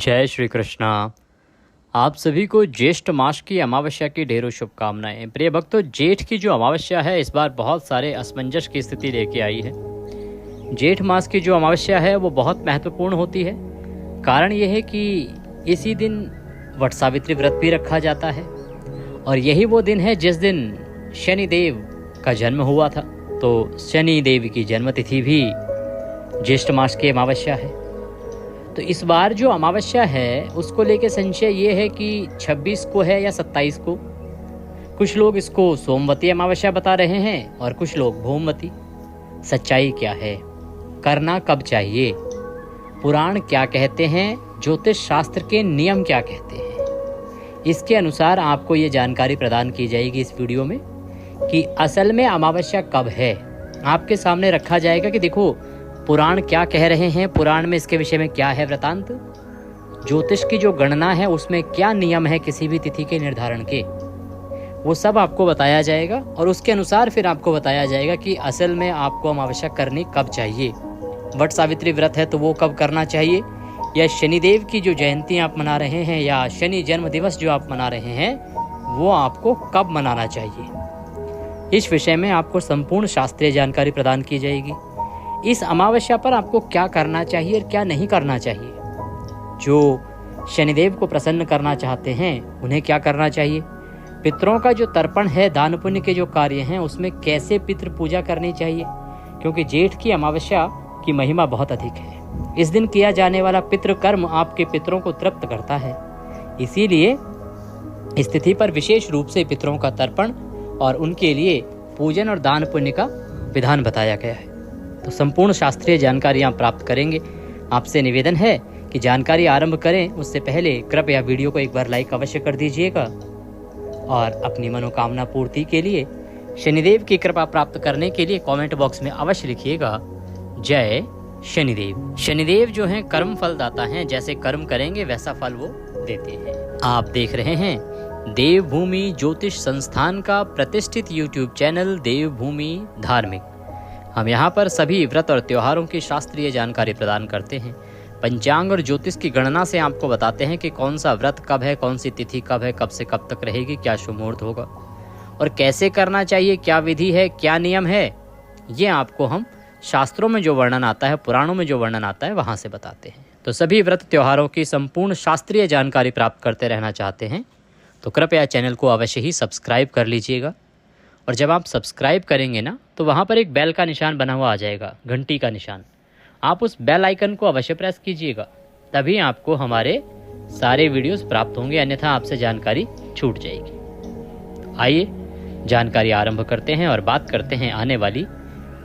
जय श्री कृष्णा। आप सभी को ज्येष्ठ मास की अमावस्या की ढेरों शुभकामनाएं। प्रिय भक्तों, जेठ की जो अमावस्या है इस बार बहुत सारे असमंजस की स्थिति लेके आई है। जेठ मास की जो अमावस्या है वो बहुत महत्वपूर्ण होती है। कारण यह है कि इसी दिन वट सावित्री व्रत भी रखा जाता है और यही वो दिन है जिस दिन शनि देव का जन्म हुआ था। तो शनि देव की जन्मतिथि भी ज्येष्ठ मास की अमावस्या है। तो इस बार जो अमावस्या है उसको लेके संशय ये है कि 26 को है या 27 को। कुछ लोग इसको सोमवती अमावस्या बता रहे हैं और कुछ लोग भौमवती। सच्चाई क्या है, करना कब चाहिए, पुराण क्या कहते हैं, ज्योतिष शास्त्र के नियम क्या कहते हैं, इसके अनुसार आपको ये जानकारी प्रदान की जाएगी इस वीडियो में कि असल में अमावस्या कब है। आपके सामने रखा जाएगा कि देखो पुराण क्या कह रहे हैं, पुराण में इसके विषय में क्या है वृतांत, ज्योतिष की जो गणना है उसमें क्या नियम है किसी भी तिथि के निर्धारण के, वो सब आपको बताया जाएगा और उसके अनुसार फिर आपको बताया जाएगा कि असल में आपको अमावस्या करनी कब चाहिए। वट सावित्री व्रत है तो वो कब करना चाहिए, या शनिदेव की जो जयंती आप मना रहे हैं या शनि जन्म दिवस जो आप मना रहे हैं वो आपको कब मनाना चाहिए। इस विषय में आपको संपूर्ण शास्त्रीय जानकारी प्रदान की जाएगी। इस अमावस्या पर आपको क्या करना चाहिए और क्या नहीं करना चाहिए। जो शनिदेव को प्रसन्न करना चाहते हैं उन्हें क्या करना चाहिए, पितरों का जो तर्पण है, दान पुण्य के जो कार्य हैं उसमें कैसे पितृ पूजा करनी चाहिए, क्योंकि जेठ की अमावस्या की महिमा बहुत अधिक है। इस दिन किया जाने वाला पितृ कर्म आपके पितरों को तृप्त करता है, इसीलिए इस तिथि पर विशेष रूप से पितरों का तर्पण और उनके लिए पूजन और दान पुण्य का विधान बताया गया है। तो संपूर्ण शास्त्रीय जानकारी आप प्राप्त करेंगे। आपसे निवेदन है कि जानकारी आरंभ करें उससे पहले कृपया वीडियो को एक बार लाइक अवश्य कर दीजिएगा और अपनी मनोकामना पूर्ति के लिए शनिदेव की कृपा प्राप्त करने के लिए कमेंट बॉक्स में अवश्य लिखिएगा जय शनिदेव। शनिदेव जो हैं कर्म फल दाता हैं, जैसे कर्म करेंगे वैसा फल वो देते हैं। आप देख रहे हैं देवभूमि ज्योतिष संस्थान का प्रतिष्ठित यूट्यूब चैनल देवभूमि धार्मिक। हम यहाँ पर सभी व्रत और त्योहारों की शास्त्रीय जानकारी प्रदान करते हैं। पंचांग और ज्योतिष की गणना से आपको बताते हैं कि कौन सा व्रत कब है, कौन सी तिथि कब है, कब से कब तक रहेगी, क्या शुभ मुहूर्त होगा और कैसे करना चाहिए, क्या विधि है, क्या नियम है, ये आपको हम शास्त्रों में जो वर्णन आता है, पुराणों में जो वर्णन आता है वहाँ से बताते हैं। तो सभी व्रत त्योहारों की संपूर्ण शास्त्रीय जानकारी प्राप्त करते रहना चाहते हैं तो कृपया चैनल को अवश्य ही सब्सक्राइब कर लीजिएगा। और जब आप सब्सक्राइब करेंगे ना तो वहाँ पर एक बेल का निशान बना हुआ आ जाएगा, घंटी का निशान। आप उस बेल आइकन को अवश्य प्रेस कीजिएगा, तभी आपको हमारे सारे वीडियोस प्राप्त होंगे, अन्यथा आपसे जानकारी छूट जाएगी। तो आइए जानकारी आरंभ करते हैं और बात करते हैं आने वाली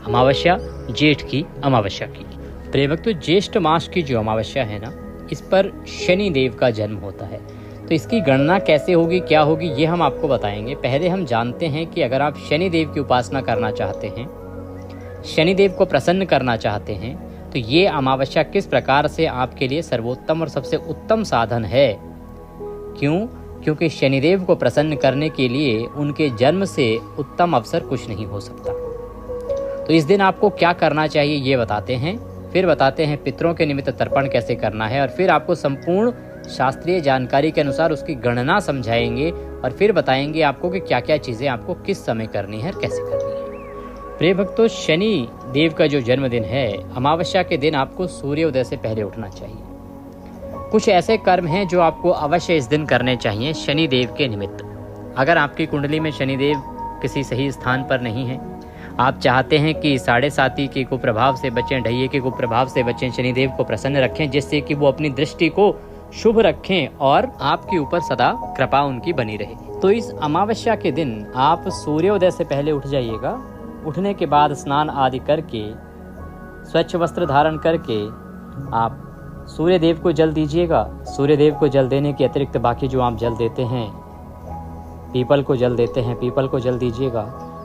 अमावस्या, जेठ की अमावस्या की। प्रिय भक्तों, ज्येष्ठ मास की जो अमावस्या है ना, इस पर शनि देव का जन्म होता है। तो इसकी गणना कैसे होगी, क्या होगी, ये हम आपको बताएंगे। पहले हम जानते हैं कि अगर आप शनि देव की उपासना करना चाहते हैं, शनि देव को प्रसन्न करना चाहते हैं, तो ये अमावस्या किस प्रकार से आपके लिए सर्वोत्तम और सबसे उत्तम साधन है। क्यों? क्योंकि शनिदेव को प्रसन्न करने के लिए उनके जन्म से उत्तम अवसर कुछ नहीं हो सकता। तो इस दिन आपको क्या करना चाहिए ये बताते हैं, फिर बताते हैं पितरों के निमित्त तर्पण कैसे करना है और फिर आपको संपूर्ण शास्त्रीय जानकारी के अनुसार उसकी गणना समझाएंगे और फिर बताएंगे आपको कि क्या क्या चीज़ें आपको किस समय करनी है और कैसे करनी है। प्रिय भक्तों, शनि देव का जो जन्मदिन है, अमावस्या के दिन आपको सूर्योदय से पहले उठना चाहिए। कुछ ऐसे कर्म हैं जो आपको अवश्य इस दिन करने चाहिए शनि देव के निमित्त। अगर आपकी कुंडली में शनिदेव किसी सही स्थान पर नहीं है, आप चाहते हैं कि 7.5 के कुप्रभाव से बचें, ढैये के कुप्रभाव से बचें, शनिदेव को प्रसन्न रखें जिससे कि वो अपनी दृष्टि को शुभ रखें और आपके ऊपर सदा कृपा उनकी बनी रहे, तो इस अमावस्या के दिन आप सूर्योदय से पहले उठ जाइएगा। उठने के बाद स्नान आदि करके, स्वच्छ वस्त्र धारण करके आप सूर्य देव को जल दीजिएगा। सूर्य देव को जल देने के अतिरिक्त बाकी जो आप जल देते हैं, पीपल को जल देते हैं, पीपल को जल दीजिएगा।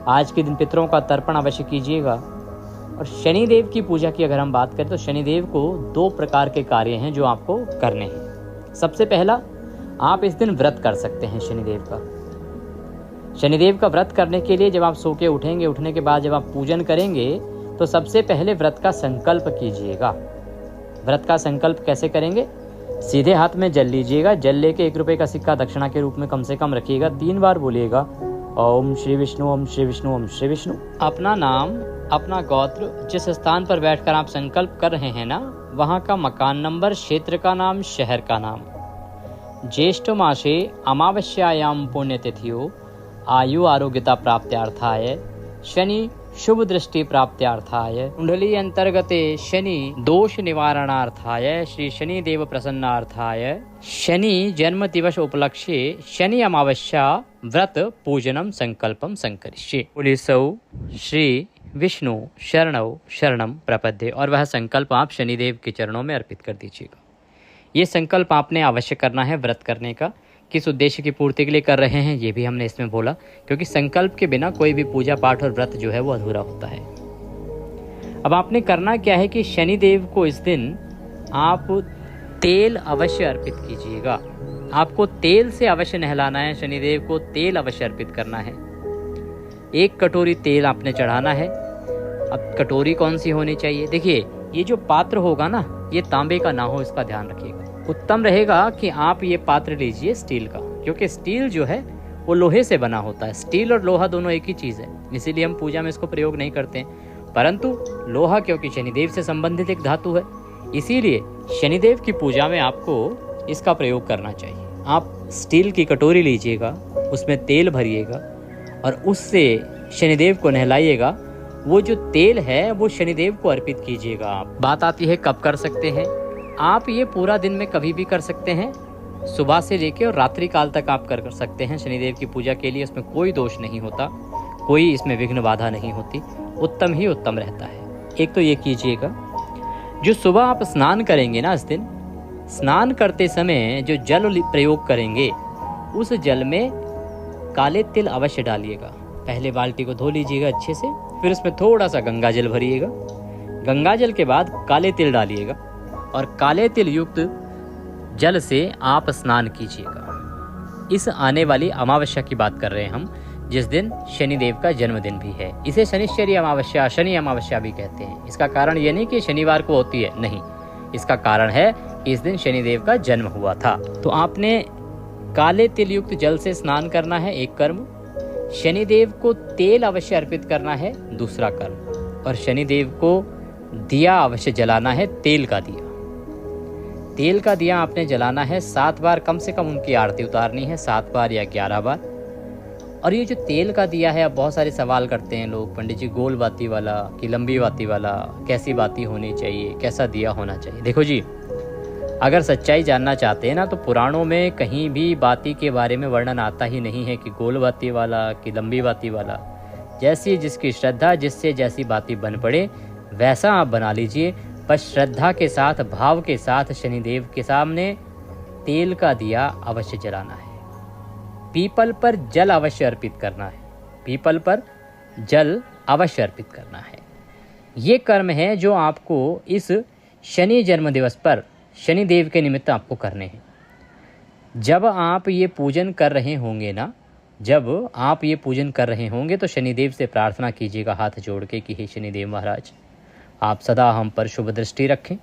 आज के दिन पितरों का तर्पण अवश्य कीजिएगा। और शनिदेव की पूजा की अगर हम बात करें तो शनिदेव को 2 प्रकार के कार्य हैं जो आपको करने हैं। सबसे पहला, आप इस दिन व्रत कर सकते हैं शनिदेव का। शनिदेव का व्रत करने के लिए जब आप सो के उठेंगे, उठने के बाद जब आप पूजन करेंगे तो सबसे पहले व्रत का संकल्प कीजिएगा। व्रत का संकल्प कैसे करेंगे सीधे हाथ में जल लीजिएगा। जल लेके 1 रुपये का सिक्का दक्षिणा के रूप में कम से कम रखिएगा। 3 बार बोलिएगा ओम श्री विष्णु, ओम श्री विष्णु, ओम श्री विष्णु। अपना नाम, अपना गोत्र, जिस स्थान पर बैठकर आप संकल्प कर रहे हैं ना, वहाँ का मकान नंबर, क्षेत्र का नाम, शहर का नाम। ज्येष्ठ मासे अमावस्यायाम पुण्यतिथियो आयु आरोग्यता प्राप्त्यार्थाय शनि शुभ दृष्टि प्राप्त्यार्थाय कुंडली अंतर्गते शनि दोष निवारणार्थाय श्री शनि देव प्रसन्नार्थाय शनि जन्म दिवस उपलक्ष्ये शनि अमावस्या व्रत पूजनम संकल्पम संकरिष्ये। पुलिसौ श्री विष्णु शरणौ शरणम प्रपद्ये। और वह संकल्प आप शनिदेव के चरणों में अर्पित कर दीजिएगा। ये संकल्प आपने अवश्य करना है व्रत करने का। किस उद्देश्य की पूर्ति के लिए कर रहे हैं ये भी हमने इसमें बोला, क्योंकि संकल्प के बिना कोई भी पूजा पाठ और व्रत जो है वो अधूरा होता है। अब आपने करना क्या है कि शनिदेव को इस दिन आप तेल अवश्य अर्पित कीजिएगा। आपको तेल से अवश्य नहलाना है, शनिदेव को तेल अवश्य अर्पित करना है। 1 कटोरी तेल आपने चढ़ाना है। अब कटोरी कौन सी होनी चाहिए? देखिए, ये जो पात्र होगा ना, ये तांबे का ना हो, इसका ध्यान रखिएगा। उत्तम रहेगा कि आप ये पात्र लीजिए स्टील का, क्योंकि स्टील जो है वो लोहे से बना होता है। स्टील और लोहा दोनों एक ही चीज़ है, इसीलिए हम पूजा में इसको प्रयोग नहीं करते हैं। परंतु लोहा क्योंकि शनिदेव से संबंधित एक धातु है, इसीलिए शनिदेव की पूजा में आपको इसका प्रयोग करना चाहिए। आप स्टील की कटोरी लीजिएगा, उसमें तेल भरिएगा और उससे शनिदेव को नहलाइएगा। वो जो तेल है वो शनिदेव को अर्पित कीजिएगा आप। बात आती है कब कर सकते हैं। आप ये पूरा दिन में कभी भी कर सकते हैं, सुबह से लेकर और रात्रि काल तक आप कर सकते हैं शनिदेव की पूजा के लिए। इसमें कोई दोष नहीं होता, कोई इसमें विघ्न बाधा नहीं होती, उत्तम ही उत्तम रहता है। एक तो ये कीजिएगा। जो सुबह आप स्नान करेंगे ना, इस दिन स्नान करते समय जो जल प्रयोग करेंगे उस जल में काले तिल अवश्य डालिएगा। पहले बाल्टी को धो लीजिएगा अच्छे से, फिर उसमें थोड़ा सा गंगा जल भरिएगा। गंगा जल के बाद काले तिल डालिएगा और काले तिल युक्त जल से आप स्नान कीजिएगा। इस आने वाली अमावस्या की बात कर रहे हैं हम, जिस दिन शनिदेव का जन्मदिन भी है। इसे शनिश्चरी अमावस्या, शनि अमावस्या भी कहते हैं। इसका कारण ये नहीं कि शनिवार को होती है, नहीं, इसका कारण है कि इस दिन शनिदेव का जन्म हुआ था। तो आपने काले तिल युक्त जल से स्नान करना है, एक कर्म। शनिदेव को तेल अवश्य अर्पित करना है, दूसरा कर्म। और शनिदेव को दिया अवश्य जलाना है, तेल का दिया। तेल का दिया आपने जलाना है 7 बार, कम से कम उनकी आरती उतारनी है 7 बार या 11 बार। और ये जो तेल का दिया है, अब बहुत सारे सवाल करते हैं लोग, पंडित जी गोल बाती वाला कि लंबी बाती वाला, कैसी बाती होनी चाहिए, कैसा दिया होना चाहिए। देखो जी, अगर सच्चाई जानना चाहते हैं ना, तो पुराणों में कहीं भी बाती के बारे में वर्णन आता ही नहीं है कि गोल बाती वाला कि लंबी बाती वाला। जैसी जिसकी श्रद्धा, जिससे जैसी बाती बन पड़े वैसा आप बना लीजिए। बस श्रद्धा के साथ, भाव के साथ शनिदेव के सामने तेल का दिया अवश्य जलाना है। पीपल पर जल अवश्य अर्पित करना है, पीपल पर जल अवश्य अर्पित करना है। ये कर्म है जो आपको इस शनि जन्म दिवस पर शनिदेव के निमित्त आपको करने हैं। जब आप ये पूजन कर रहे होंगे ना, जब आप ये पूजन कर रहे होंगे तो शनिदेव से प्रार्थना कीजिएगा हाथ जोड़ के कि हे शनिदेव महाराज, आप सदा हम पर शुभ दृष्टि रखें,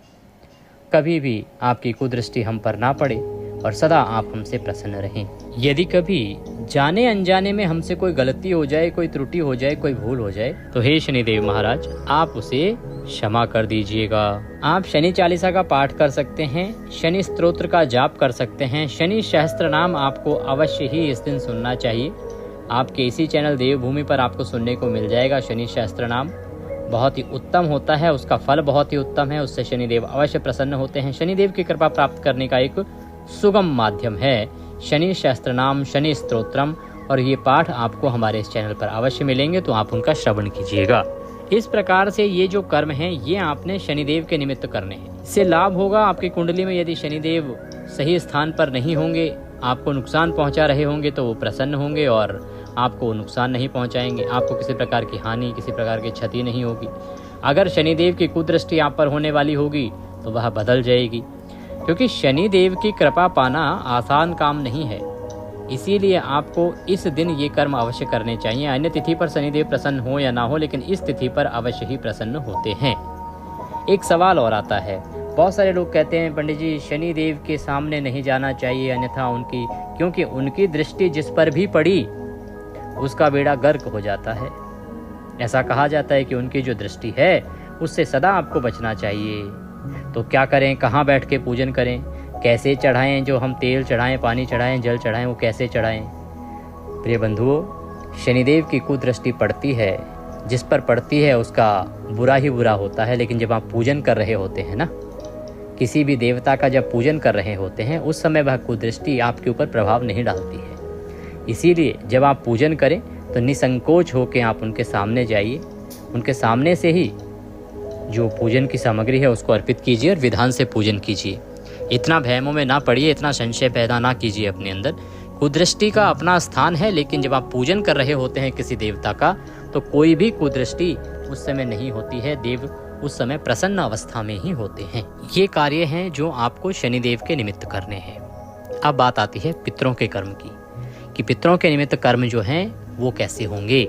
कभी भी आपकी कुदृष्टि हम पर ना पड़े और सदा आप हमसे प्रसन्न रहें। यदि कभी जाने अनजाने में हमसे कोई गलती हो जाए, कोई त्रुटि हो जाए, कोई भूल हो जाए, तो हे शनिदेव महाराज आप उसे क्षमा कर दीजिएगा। आप शनि चालीसा का पाठ कर सकते हैं, शनि स्तोत्र का जाप कर सकते हैं। शनि सहस्त्र नाम आपको अवश्य ही इस दिन सुनना चाहिए। आपके इसी चैनल देवभूमि पर आपको सुनने को मिल जाएगा। शनि सहस्त्र नाम बहुत ही उत्तम होता है, उसका फल बहुत ही उत्तम है, उससे शनिदेव अवश्य प्रसन्न होते हैं। शनिदेव की कृपा प्राप्त करने का एक सुगम माध्यम है शनि सहस्त्र नाम, शनि स्तोत्रम। और ये पाठ आपको हमारे इस चैनल पर अवश्य मिलेंगे, तो आप उनका श्रवण कीजिएगा। इस प्रकार से ये जो कर्म हैं ये आपने शनिदेव के निमित्त करने हैं। इससे लाभ होगा आपकी कुंडली में। यदि शनिदेव सही स्थान पर नहीं होंगे, आपको नुकसान पहुंचा रहे होंगे, तो वो प्रसन्न होंगे और आपको नुकसान नहीं पहुंचाएंगे। आपको किसी प्रकार की हानि, किसी प्रकार की क्षति नहीं होगी। अगर शनिदेव की कुदृष्टि आप पर होने वाली होगी तो वह बदल जाएगी, क्योंकि शनिदेव की कृपा पाना आसान काम नहीं है। इसीलिए आपको इस दिन ये कर्म अवश्य करने चाहिए। अन्य तिथि पर शनिदेव प्रसन्न हो या ना हो, लेकिन इस तिथि पर अवश्य ही प्रसन्न होते हैं। एक सवाल और आता है, बहुत सारे लोग कहते हैं पंडित जी शनि देव के सामने नहीं जाना चाहिए, अन्यथा क्योंकि उनकी दृष्टि जिस पर भी पड़ी उसका बेड़ा गर्क हो जाता है। ऐसा कहा जाता है कि उनकी जो दृष्टि है उससे सदा आपको बचना चाहिए। तो क्या करें, कहाँ बैठ के पूजन करें, कैसे चढ़ाएं, जो हम तेल चढ़ाएं, पानी चढ़ाएं, जल चढ़ाएं, वो कैसे चढ़ाएं। प्रिय बंधुओं, शनिदेव की कुदृष्टि पड़ती है, जिस पर पड़ती है उसका बुरा ही बुरा होता है। लेकिन जब आप पूजन कर रहे होते हैं ना, किसी भी देवता का जब पूजन कर रहे होते हैं, उस समय वह कुदृष्टि आपके ऊपर प्रभाव नहीं डालती है। इसीलिए जब आप पूजन करें तो निसंकोच होकर आप उनके सामने जाइए, उनके सामने से ही जो पूजन की सामग्री है उसको अर्पित कीजिए और विधान से पूजन कीजिए। इतना भयमों में ना पड़िए, इतना संशय पैदा ना कीजिए अपने अंदर। कुदृष्टि का अपना स्थान है, लेकिन जब आप पूजन कर रहे होते हैं किसी देवता का तो कोई भी कुदृष्टि उस समय नहीं होती है। देव उस समय प्रसन्न अवस्था में ही होते हैं। ये कार्य हैं जो आपको शनिदेव के निमित्त करने हैं। अब बात आती है पितरों के कर्म की, कि पितरों के निमित्त कर्म जो हैं वो कैसे होंगे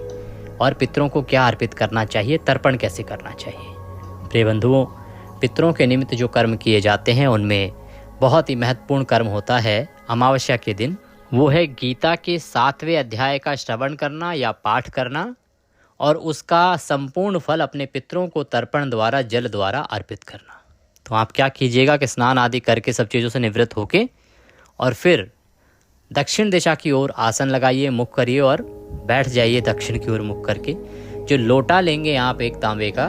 और पितरों को क्या अर्पित करना चाहिए, तर्पण कैसे करना चाहिए। प्रिय बंधुओं, पितरों के निमित्त जो कर्म किए जाते हैं उनमें बहुत ही महत्वपूर्ण कर्म होता है अमावस्या के दिन। वो है गीता के 7वें अध्याय का श्रवण करना या पाठ करना और उसका संपूर्ण फल अपने पितरों को तर्पण द्वारा, जल द्वारा अर्पित करना। तो आप क्या कीजिएगा कि स्नान आदि करके सब चीज़ों से निवृत्त होके और फिर दक्षिण दिशा की ओर आसन लगाइए, मुख करिए और बैठ जाइए दक्षिण की ओर मुख करके। जो लोटा लेंगे आप एक तांबे का,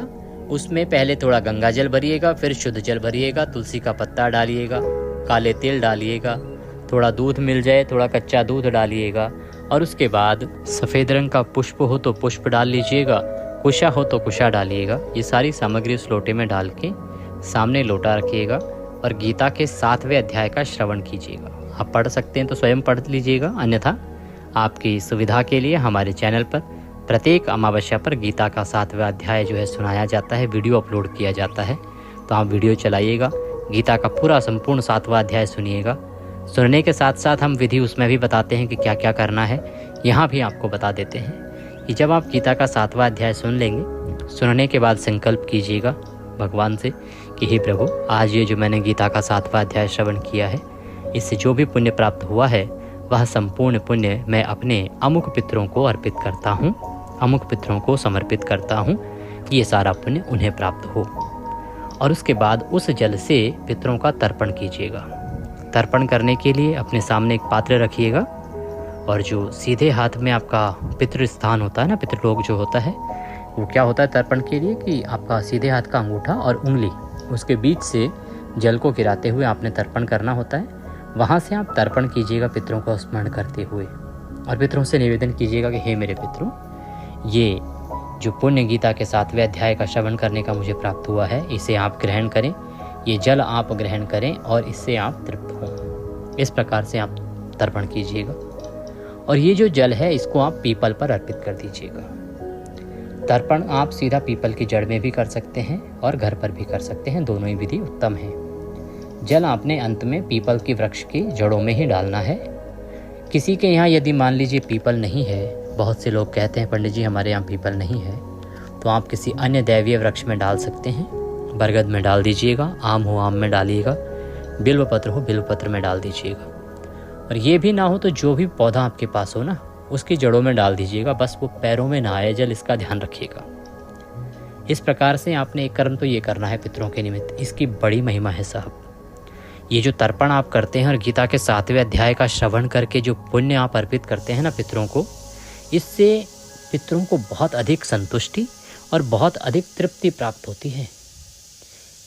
उसमें पहले थोड़ा गंगा जल भरिएगा, फिर शुद्ध जल भरिएगा, तुलसी का पत्ता डालिएगा, काले तिल डालिएगा, थोड़ा दूध मिल जाए थोड़ा कच्चा दूध डालिएगा और उसके बाद सफ़ेद रंग का पुष्प हो तो पुष्प डाल लीजिएगा, कुशा हो तो कुशा डालिएगा। ये सारी सामग्री उस लोटे में डाल के सामने लोटा रखिएगा और गीता के 7वें अध्याय का श्रवण कीजिएगा। आप पढ़ सकते हैं तो स्वयं पढ़ लीजिएगा, अन्यथा आपकी सुविधा के लिए हमारे चैनल पर प्रत्येक अमावस्या पर गीता का 7वां अध्याय जो है सुनाया जाता है, वीडियो अपलोड किया जाता है। तो आप वीडियो चलाइएगा, गीता का पूरा संपूर्ण 7वां अध्याय सुनिएगा। सुनने के साथ साथ हम विधि उसमें भी बताते हैं कि क्या क्या करना है, यहाँ भी आपको बता देते हैं कि जब आप गीता का 7वां अध्याय सुन लेंगे, सुनने के बाद संकल्प कीजिएगा भगवान से कि हे प्रभु, आज ये जो मैंने गीता का 7वां अध्याय श्रवण किया है, इससे जो भी पुण्य प्राप्त हुआ है वह संपूर्ण पुण्य मैं अपने अमुक पितरों को अर्पित करता हूँ, अमुक पितरों को समर्पित करता हूँ कि ये सारा पुण्य उन्हें प्राप्त हो। और उसके बाद उस जल से पितरों का तर्पण कीजिएगा। तर्पण करने के लिए अपने सामने एक पात्र रखिएगा और जो सीधे हाथ में आपका पितृ स्थान होता है ना, पितृलोक जो होता है, वो क्या होता है तर्पण के लिए कि आपका सीधे हाथ का अंगूठा और उंगली, उसके बीच से जल को गिराते हुए आपने तर्पण करना होता है। वहाँ से आप तर्पण कीजिएगा पितरों को स्मरण करते हुए और पितरों से निवेदन कीजिएगा कि हे मेरे पितरों, ये जो पुण्य गीता के 7वें अध्याय का श्रवण करने का मुझे प्राप्त हुआ है, इसे आप ग्रहण करें, ये जल आप ग्रहण करें और इससे आप तृप्त हों। इस प्रकार से आप तर्पण कीजिएगा और ये जो जल है इसको आप पीपल पर अर्पित कर दीजिएगा। तर्पण आप सीधा पीपल की जड़ में भी कर सकते हैं और घर पर भी कर सकते हैं, दोनों ही विधि उत्तम है। जल आपने अंत में पीपल की वृक्ष की जड़ों में ही डालना है। किसी के यहाँ यदि मान लीजिए पीपल नहीं है, बहुत से लोग कहते हैं पंडित जी हमारे यहाँ पीपल नहीं है, तो आप किसी अन्य दैवीय वृक्ष में डाल सकते हैं। बरगद में डाल दीजिएगा, आम हो आम में डालिएगा, बिल्व पत्र हो बिल्व पत्र में डाल दीजिएगा। और ये भी ना हो तो जो भी पौधा आपके पास हो ना, उसकी जड़ों में डाल दीजिएगा, बस वो पैरों में ना आए जल, इसका ध्यान रखिएगा। इस प्रकार से आपने एक कर्म तो ये करना है पितरों के निमित्त। इसकी बड़ी महिमा है साहब। ये जो तर्पण आप करते हैं और गीता के 7वें अध्याय का श्रवण करके जो पुण्य आप अर्पित करते हैं ना पितरों को, इससे पितरों को बहुत अधिक संतुष्टि और बहुत अधिक तृप्ति प्राप्त होती है।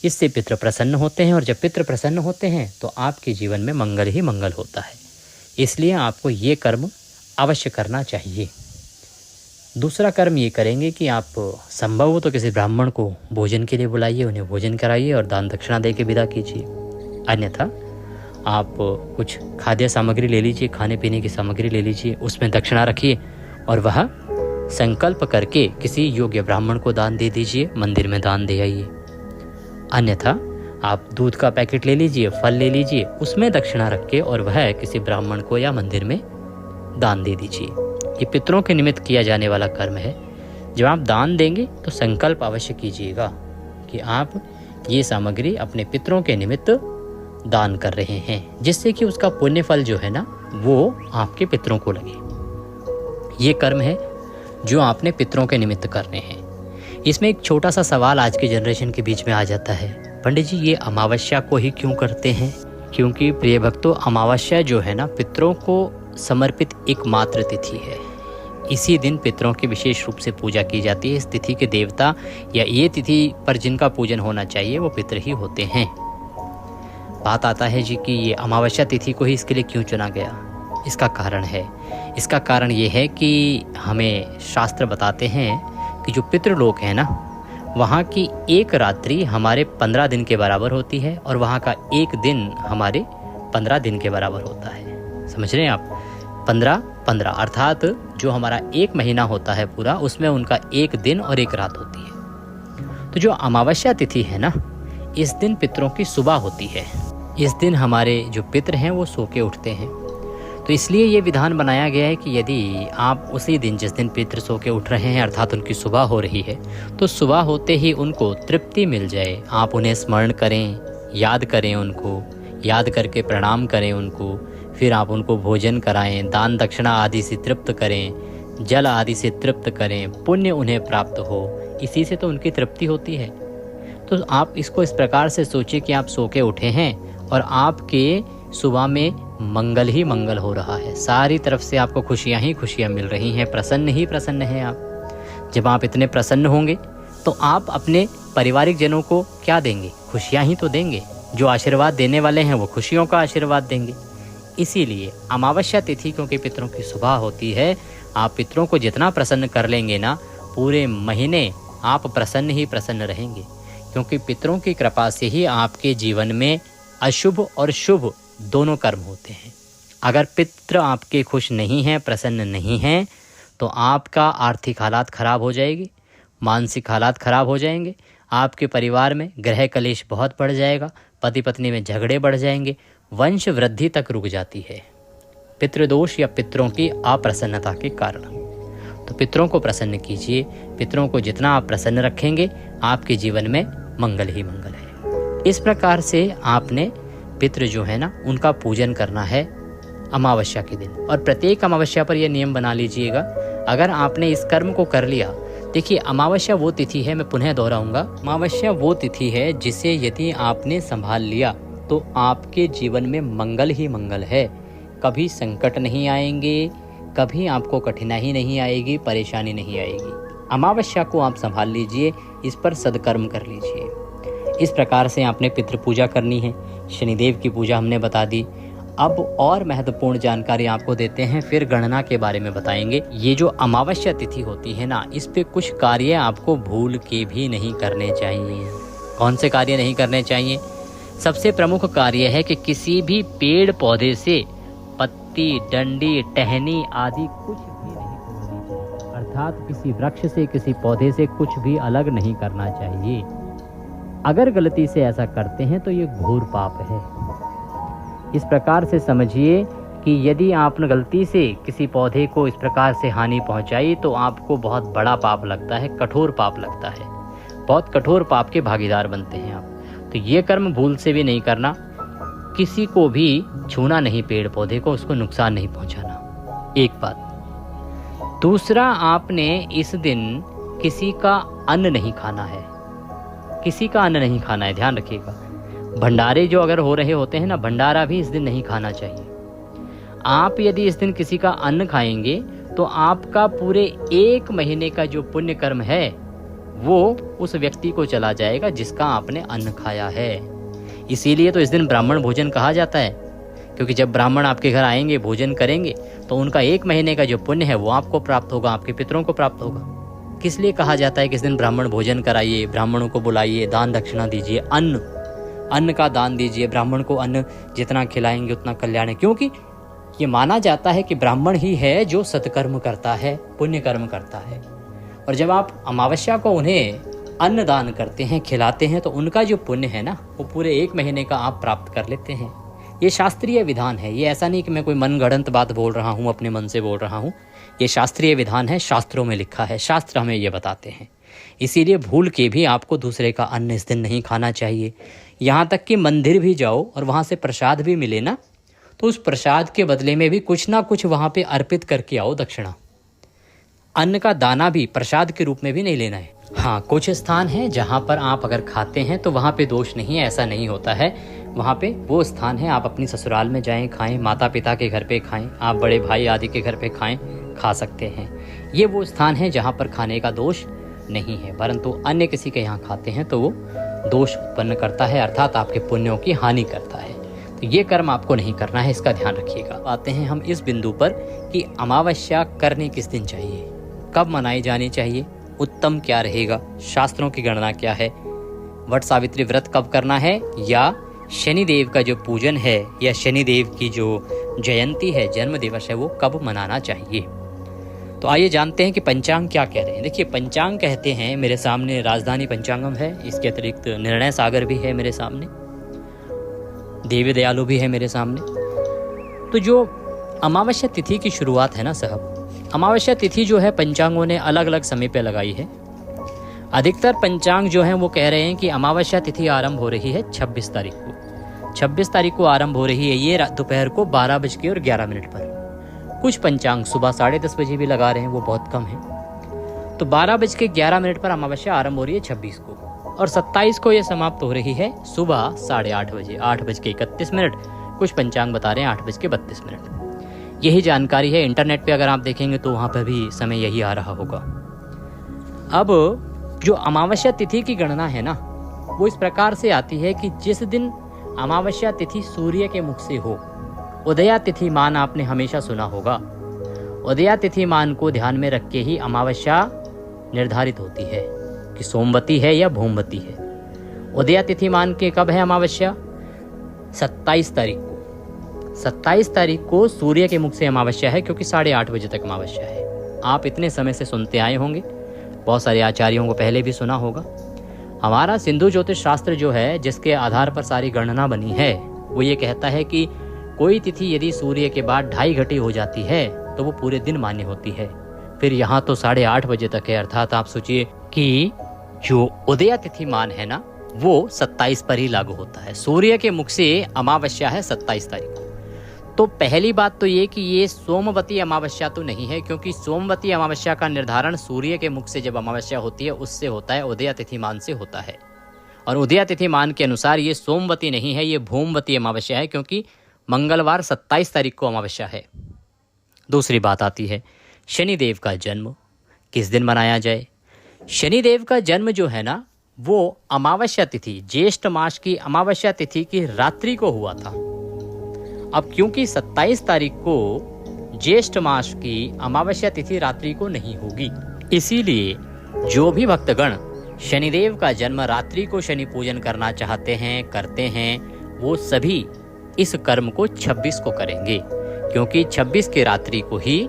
इससे पितृ प्रसन्न होते हैं और जब पितृ प्रसन्न होते हैं तो आपके जीवन में मंगल ही मंगल होता है। इसलिए आपको ये कर्म अवश्य करना चाहिए। दूसरा कर्म ये करेंगे कि आप संभव हो तो किसी ब्राह्मण को भोजन के लिए बुलाइए, उन्हें भोजन कराइए और दान दक्षिणा दे के विदा कीजिए। अन्यथा आप कुछ खाद्य सामग्री ले लीजिए, खाने पीने की सामग्री ले लीजिए, उसमें दक्षिणा रखिए और वह संकल्प करके किसी योग्य ब्राह्मण को दान दे दीजिए, मंदिर में दान दे आइए। अन्यथा आप दूध का पैकेट ले लीजिए, फल ले लीजिए, उसमें दक्षिणा रख के और वह किसी ब्राह्मण को या मंदिर में दान दे दीजिए। ये पितरों के निमित्त किया जाने वाला कर्म है। जब आप दान देंगे तो संकल्प अवश्य कीजिएगा कि आप ये सामग्री अपने पितरों के निमित्त दान कर रहे हैं, जिससे कि उसका पुण्य फल जो है ना वो आपके पितरों को लगे। ये कर्म है जो आपने पितरों के निमित्त करने हैं। इसमें एक छोटा सा सवाल आज की जनरेशन के बीच में आ जाता है, पंडित जी ये अमावस्या को ही क्यों करते हैं? क्योंकि प्रिय भक्तों, अमावस्या जो है ना पितरों को समर्पित एकमात्र तिथि है। इसी दिन पितरों की विशेष रूप से पूजा की जाती है। इस तिथि के देवता या ये तिथि पर जिनका पूजन होना चाहिए वो पितर ही होते हैं। बात आता है जी कि ये अमावस्या तिथि को ही इसके लिए क्यों चुना गया? इसका कारण है, इसका कारण ये है कि हमें शास्त्र बताते हैं कि जो पितृलोक है ना वहाँ की एक रात्रि हमारे 15 दिन के बराबर होती है और वहाँ का एक दिन हमारे 15 दिन के बराबर होता है। समझ रहे हैं आप? 15-15 अर्थात जो हमारा एक महीना होता है पूरा, उसमें उनका एक दिन और एक रात होती है। तो जो अमावस्या तिथि है ना, इस दिन पितरों की सुबह होती है। इस दिन हमारे जो पितर हैं वो सो के उठते हैं। तो इसलिए ये विधान बनाया गया है कि यदि आप उसी दिन जिस दिन पितर सो के उठ रहे हैं अर्थात उनकी सुबह हो रही है, तो सुबह होते ही उनको तृप्ति मिल जाए, आप उन्हें स्मरण करें, याद करें, उनको याद करके प्रणाम करें उनको, फिर आप उनको भोजन कराएं, दान दक्षिणा आदि से तृप्त करें, जल आदि से तृप्त करें, पुण्य उन्हें प्राप्त हो, इसी से तो उनकी तृप्ति होती है। तो आप इसको इस प्रकार से सोचिए कि आप सो के उठे हैं और आपके सुबह में मंगल ही मंगल हो रहा है, सारी तरफ से आपको खुशियाँ ही खुशियाँ मिल रही हैं, प्रसन्न ही प्रसन्न हैं आप। जब आप इतने प्रसन्न होंगे तो आप अपने पारिवारिक जनों को क्या देंगे? खुशियाँ ही तो देंगे। जो आशीर्वाद देने वाले हैं वो खुशियों का आशीर्वाद देंगे। इसीलिए अमावस्या तिथि क्योंकि पितरों की सुबह होती है, आप पितरों को जितना प्रसन्न कर लेंगे ना, पूरे महीने आप प्रसन्न ही प्रसन्न रहेंगे। क्योंकि पितरों की कृपा से ही आपके जीवन में अशुभ और शुभ दोनों कर्म होते हैं। अगर पितृ आपके खुश नहीं हैं, प्रसन्न नहीं हैं, तो आपका आर्थिक हालात खराब हो जाएगी, मानसिक हालात खराब हो जाएंगे, आपके परिवार में ग्रह कलेश बहुत बढ़ जाएगा, पति पत्नी में झगड़े बढ़ जाएंगे, वंश वृद्धि तक रुक जाती है पितृदोष या पितरों की अप्रसन्नता के कारण। तो पितरों को प्रसन्न कीजिए। पितरों को जितना आप प्रसन्न रखेंगे आपके जीवन में मंगल ही मंगल है। इस प्रकार से आपने पितृ जो है ना उनका पूजन करना है अमावस्या के दिन। और प्रत्येक अमावस्या पर यह नियम बना लीजिएगा, अगर आपने इस कर्म को कर लिया, देखिए अमावस्या वो तिथि है, मैं पुनः दोहराऊंगा, अमावस्या वो तिथि है जिसे यदि आपने संभाल लिया तो आपके जीवन में मंगल ही मंगल है। कभी संकट नहीं आएंगे, कभी आपको कठिनाई नहीं आएगी, परेशानी नहीं आएगी। अमावस्या को आप संभाल लीजिए, इस पर सदकर्म कर लीजिए। इस प्रकार से आपने पितृ पूजा करनी है। शनिदेव की पूजा हमने बता दी। अब और महत्वपूर्ण जानकारी आपको देते हैं, फिर गणना के बारे में बताएंगे। ये जो अमावस्या तिथि होती है ना, इस पे कुछ कार्य आपको भूल के भी नहीं करने चाहिए। कौन से कार्य नहीं करने चाहिए? सबसे प्रमुख कार्य है कि किसी भी पेड़ पौधे से पत्ती, डंडी, टहनी आदि कुछ भी नहीं तोड़नी चाहिए। अर्थात किसी वृक्ष से, किसी पौधे से कुछ भी अलग नहीं करना चाहिए। अगर गलती से ऐसा करते हैं तो ये घोर पाप है। इस प्रकार से समझिए कि यदि आपने गलती से किसी पौधे को इस प्रकार से हानि पहुंचाई तो आपको बहुत बड़ा पाप लगता है, कठोर पाप लगता है, बहुत कठोर पाप के भागीदार बनते हैं आप। तो ये कर्म भूल से भी नहीं करना। किसी को भी छूना नहीं, पेड़ पौधे को, उसको नुकसान नहीं पहुंचाना, एक बात। दूसरा, आपने इस दिन किसी का अन्न नहीं खाना है, किसी का अन्न नहीं खाना है, ध्यान रखिएगा। भंडारे जो अगर हो रहे होते हैं ना, भंडारा भी इस दिन नहीं खाना चाहिए। आप यदि इस दिन किसी का अन्न खाएंगे तो आपका पूरे एक महीने का जो पुण्य कर्म है वो उस व्यक्ति को चला जाएगा जिसका आपने अन्न खाया है। इसीलिए तो इस दिन ब्राह्मण भोजन कहा जाता है, क्योंकि जब ब्राह्मण आपके घर आएंगे, भोजन करेंगे, तो उनका एक महीने का जो पुण्य है वो आपको प्राप्त होगा, आपके पितरों को प्राप्त होगा। किस लिए कहा जाता है कि इस दिन ब्राह्मण भोजन कराइए, ब्राह्मणों को बुलाइए, दान दक्षिणा दीजिए, अन्न का दान दीजिए। ब्राह्मण को अन्न जितना खिलाएंगे उतना कल्याण है, क्योंकि ये माना जाता है कि ब्राह्मण ही है जो सत्कर्म करता है, पुण्य कर्म करता है। और जब आप अमावस्या को उन्हें अन्न दान करते हैं, खिलाते हैं, तो उनका जो पुण्य है ना वो पूरे एक महीने का आप प्राप्त कर लेते हैं। ये शास्त्रीय विधान है, ये ऐसा नहीं कि मैं कोई मनगढ़ंत बात बोल रहा हूँ, अपने मन से बोल रहा हूँ। ये शास्त्रीय विधान है, शास्त्रों में लिखा है, शास्त्र हमें ये बताते हैं। इसीलिए भूल के भी आपको दूसरे का अन्न इस दिन नहीं खाना चाहिए। यहाँ तक कि मंदिर भी जाओ और वहाँ से प्रसाद भी मिले ना, तो उस प्रसाद के बदले में भी कुछ ना कुछ वहाँ पे अर्पित करके आओ दक्षिणा। अन्न का दाना भी प्रसाद के रूप में भी नहीं लेना है। हाँ, कुछ स्थान है जहाँ पर आप अगर खाते हैं तो वहाँ पे दोष नहीं है, ऐसा नहीं होता है। वहाँ पे वो स्थान है, आप अपनी ससुराल में जाएं, खाएं, माता पिता के घर पे खाएं, आप बड़े भाई आदि के घर पे खाएं, खा सकते हैं। ये वो स्थान है जहाँ पर खाने का दोष नहीं है। परंतु अन्य किसी के यहाँ खाते हैं तो वो दोष उत्पन्न करता है, अर्थात आपके पुण्यों की हानि करता है। तो ये कर्म आपको नहीं करना है, इसका ध्यान रखिएगा। आते हैं हम इस बिंदु पर कि अमावस्या करनी किस दिन चाहिए, कब मनाई जानी चाहिए, उत्तम क्या रहेगा, शास्त्रों की गणना क्या है, वट सावित्री व्रत कब करना है, या शनिदेव का जो पूजन है या शनिदेव की जो जयंती है, जन्म दिवस है, वो कब मनाना चाहिए। तो आइए जानते हैं कि पंचांग क्या कह रहे हैं। देखिए, पंचांग कहते हैं, मेरे सामने राजधानी पंचांगम है, इसके अतिरिक्त निर्णय सागर भी है मेरे सामने, देवी दयालु भी है मेरे सामने। तो जो अमावस्या तिथि की शुरुआत है ना साहब, अमावस्या तिथि जो है पंचांगों ने अलग अलग समय पे लगाई है। अधिकतर पंचांग जो हैं वो कह रहे हैं कि अमावस्या तिथि आरंभ हो रही है 26 तारीख को। 26 तारीख को आरंभ हो रही है ये दोपहर को 12:11 पर। कुछ पंचांग सुबह 10:30 बजे भी लगा रहे हैं, वो बहुत कम है। तो 12:11 पर अमावस्या आरंभ हो रही है 26 को, और 27 को ये समाप्त हो रही है सुबह 8:30 बजे, 8:31। कुछ पंचांग बता रहे हैं 8:32। यही जानकारी है। इंटरनेट पे अगर आप देखेंगे तो वहाँ पर भी समय यही आ रहा होगा। अब जो अमावस्या तिथि की गणना है ना, वो इस प्रकार से आती है कि जिस दिन अमावस्या तिथि सूर्य के मुख से हो, उदया तिथि मान आपने हमेशा सुना होगा। उदया तिथि मान को ध्यान में रख के ही अमावस्या निर्धारित होती है कि सोमवती है या भौमवती है। उदया तिथि मान के कब है अमावस्या? 27 तारीख को। 27 तारीख को सूर्य के मुख से अमावस्या है, क्योंकि 8:30 बजे तक अमावस्या है। आप इतने समय से सुनते आए होंगे, बहुत सारे आचार्यों को पहले भी सुना होगा। हमारा सिंधु ज्योतिष शास्त्र जो है, जिसके आधार पर सारी गणना बनी है, वो ये कहता है कि कोई तिथि यदि सूर्य के बाद 2:30 घटी हो जाती है तो वो पूरे दिन मान्य होती है। फिर यहाँ तो 8:30 बजे तक है, अर्थात आप सोचिए कि जो उदया तिथि मान है ना, वो 27 पर ही लागू होता है। सूर्य के मुख से अमावस्या है 27 तारीख को। तो पहली बात तो ये कि ये सोमवती अमावस्या तो नहीं है, क्योंकि सोमवती अमावस्या का निर्धारण सूर्य के मुख से जब अमावस्या होती है उससे होता है, उदया तिथि मान से होता है। और उदया तिथि मान के अनुसार ये सोमवती नहीं है, ये भौमवती अमावस्या है, क्योंकि मंगलवार 27 तारीख को अमावस्या है। दूसरी बात आती है शनिदेव का जन्म किस दिन मनाया जाए। शनिदेव का जन्म जो है ना, वो अमावस्या तिथि, ज्येष्ठ मास की अमावस्या तिथि की रात्रि को हुआ था। अब क्योंकि 27 तारीख को ज्येष्ठ मास की अमावस्या तिथि रात्रि को नहीं होगी, इसीलिए जो भी भक्तगण शनिदेव का जन्म रात्रि को शनि पूजन करना चाहते हैं, करते हैं, वो सभी इस कर्म को 26 को करेंगे, क्योंकि 26 की रात्रि को ही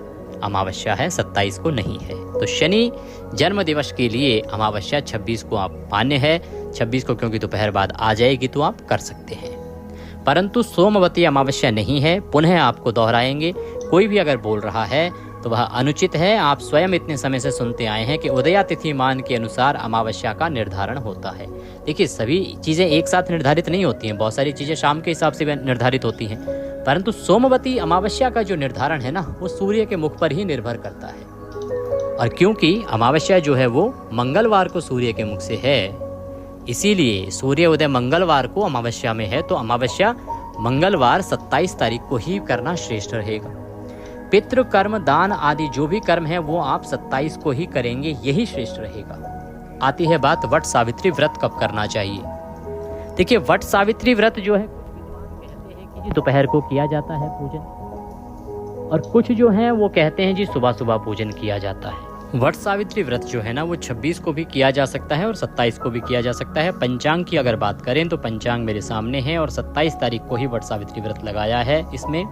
अमावस्या है, 27 को नहीं है। तो शनि जन्म दिवस के लिए अमावस्या 26 को आप मान्य है। 26 को क्योंकि दोपहर बाद आ जाएगी तो आप कर सकते हैं, परंतु सोमवती अमावस्या नहीं है। पुनः आपको दोहराएंगे, कोई भी अगर बोल रहा है तो वह अनुचित है। आप स्वयं इतने समय से सुनते आए हैं कि उदया तिथि मान के अनुसार अमावस्या का निर्धारण होता है। देखिए, सभी चीज़ें एक साथ निर्धारित नहीं होती हैं, बहुत सारी चीज़ें शाम के हिसाब से निर्धारित होती हैं, परंतु सोमवती अमावस्या का जो निर्धारण है ना, वो सूर्य के मुख पर ही निर्भर करता है। और क्योंकि अमावस्या जो है वो मंगलवार को सूर्य के मुख से है, इसीलिए सूर्य उदय मंगलवार को अमावस्या में है, तो अमावस्या मंगलवार 27 तारीख को ही करना श्रेष्ठ रहेगा। पितृ कर्म, दान आदि जो भी कर्म है वो आप 27 को ही करेंगे, यही श्रेष्ठ रहेगा। आती है बात वट सावित्री व्रत कब करना चाहिए। देखिए, वट सावित्री व्रत जो है, कहते हैं कि जी दोपहर को किया जाता है पूजन, और कुछ जो हैं वो कहते हैं जी सुबह सुबह पूजन किया जाता है। वट सावित्री व्रत जो है ना, वो 26 को भी किया जा सकता है और 27 को भी किया जा सकता है। पंचांग की अगर बात करें तो पंचांग मेरे सामने है, और 27 तारीख को ही वट सावित्री व्रत लगाया है। इसमें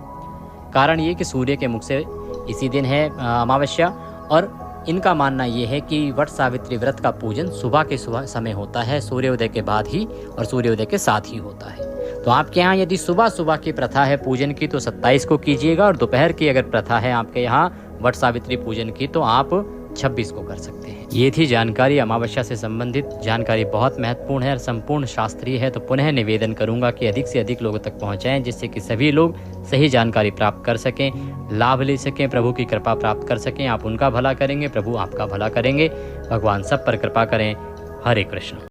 कारण ये कि सूर्य के मुख से इसी दिन है अमावस्या, और इनका मानना ये है कि वट सावित्री व्रत का पूजन सुबह के सुबह समय होता है, सूर्योदय के बाद ही और सूर्योदय के साथ ही होता है। तो आपके यहाँ यदि सुबह सुबह की प्रथा है पूजन की तो 27 को कीजिएगा, और दोपहर की अगर प्रथा है आपके यहाँ वट सावित्री पूजन की तो आप 26 को कर सकते हैं। ये थी जानकारी अमावस्या से संबंधित। जानकारी बहुत महत्वपूर्ण है और संपूर्ण शास्त्रीय है, तो पुनः निवेदन करूंगा कि अधिक से अधिक लोगों तक पहुंचाएं, जिससे कि सभी लोग सही जानकारी प्राप्त कर सकें, लाभ ले सकें, प्रभु की कृपा प्राप्त कर सकें। आप उनका भला करेंगे, प्रभु आपका भला करेंगे। भगवान सब पर कृपा करें। हरे कृष्ण।